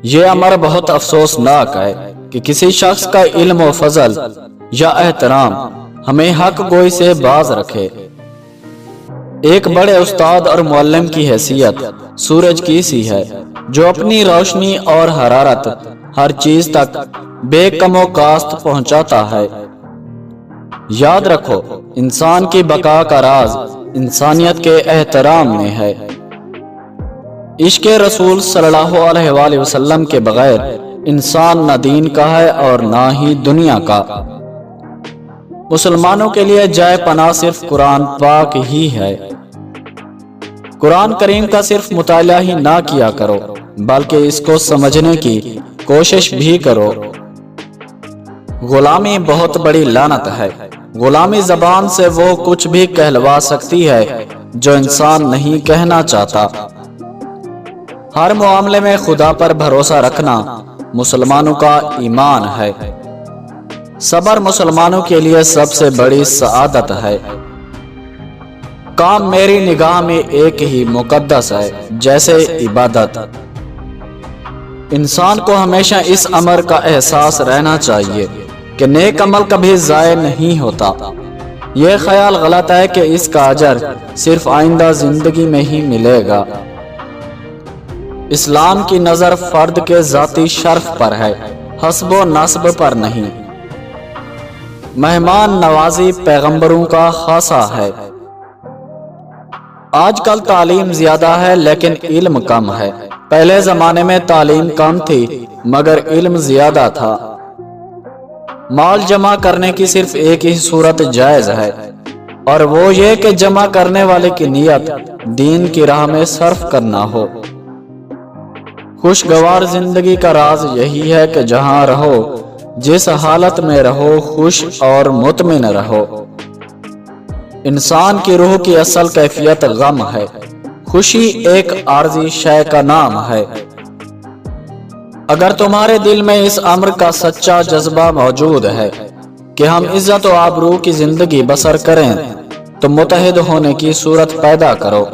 یہ امر بہت افسوسناک ہے کہ کسی شخص کا علم و فضل یا احترام ہمیں حق گوئی سے باز رکھے۔ ایک بڑے استاد اور معلم کی حیثیت سورج کی سی ہے جو اپنی روشنی اور حرارت ہر چیز تک بے کم و کاست پہنچاتا ہے۔ یاد رکھو، انسان کی بقا کا راز انسانیت کے احترام میں ہے۔ عشق رسول صلی اللہ علیہ وآلہ وسلم کے بغیر انسان نہ دین کا ہے اور نہ ہی دنیا کا۔ مسلمانوں کے لیے جائے پناہ صرف قرآن پاک ہی ہے۔ قرآن کریم کا صرف مطالعہ ہی نہ کیا کرو بلکہ اس کو سمجھنے کی کوشش بھی کرو۔ غلامی بہت بڑی لعنت ہے۔ غلامی زبان سے وہ کچھ بھی کہلوا سکتی ہے جو انسان نہیں کہنا چاہتا۔ ہر معاملے میں خدا پر بھروسہ رکھنا مسلمانوں کا ایمان ہے۔ صبر مسلمانوں کے لیے سب سے بڑی سعادت ہے۔ کام میری نگاہ میں ایک ہی مقدس ہے جیسے عبادت۔ انسان کو ہمیشہ اس امر کا احساس رہنا چاہیے کہ نیک عمل کبھی ضائع نہیں ہوتا۔ یہ خیال غلط ہے کہ اس کا اجر صرف آئندہ زندگی میں ہی ملے گا۔ اسلام کی نظر فرد کے ذاتی شرف پر ہے، حسب و نسب پر نہیں۔ مہمان نوازی پیغمبروں کا خاصہ ہے۔ آج کل تعلیم زیادہ ہے لیکن علم کم ہے۔ پہلے زمانے میں تعلیم کم تھی مگر علم زیادہ تھا۔ مال جمع کرنے کی صرف ایک ہی صورت جائز ہے اور وہ یہ کہ جمع کرنے والے کی نیت دین کی راہ میں صرف کرنا ہو۔ خوشگوار زندگی کا راز یہی ہے کہ جہاں رہو، جس حالت میں رہو، خوش اور مطمئن رہو۔ انسان کی روح کی اصل کیفیت غم ہے۔ خوشی ایک عارضی شے کا نام ہے۔ اگر تمہارے دل میں اس امر کا سچا جذبہ موجود ہے کہ ہم عزت و آبرو کی زندگی بسر کریں تو متحد ہونے کی صورت پیدا کرو۔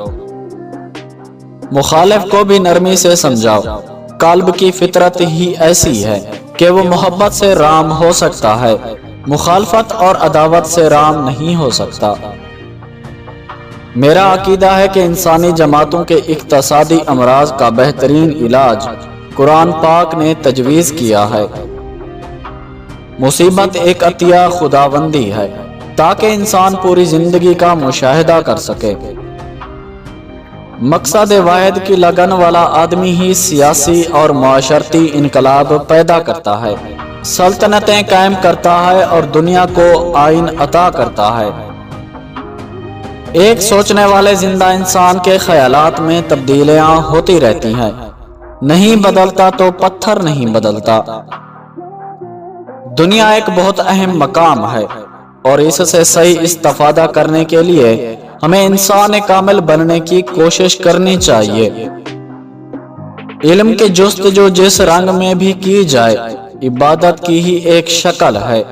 مخالف کو بھی نرمی سے سمجھاؤ۔ قلب کی فطرت ہی ایسی ہے کہ وہ محبت سے رام ہو سکتا ہے، مخالفت اور عداوت سے رام نہیں ہو سکتا۔ میرا عقیدہ ہے کہ انسانی جماعتوں کے اقتصادی امراض کا بہترین علاج قرآن پاک نے تجویز کیا ہے۔ مصیبت ایک عطیہ خداوندی ہے تاکہ انسان پوری زندگی کا مشاہدہ کر سکے۔ مقصد واحد کی لگن والا آدمی ہی سیاسی اور معاشرتی انقلاب پیدا کرتا ہے، سلطنتیں قائم کرتا ہے اور دنیا کو آئین عطا کرتا ہے۔ ایک سوچنے والے زندہ انسان کے خیالات میں تبدیلیاں ہوتی رہتی ہیں۔ نہیں بدلتا تو پتھر نہیں بدلتا۔ دنیا ایک بہت اہم مقام ہے اور اس سے صحیح استفادہ کرنے کے لیے ہمیں انسان کامل بننے کی کوشش کرنی چاہیے۔ علم کی جستجو جس رنگ میں بھی کی جائے عبادت کی ہی ایک شکل ہے۔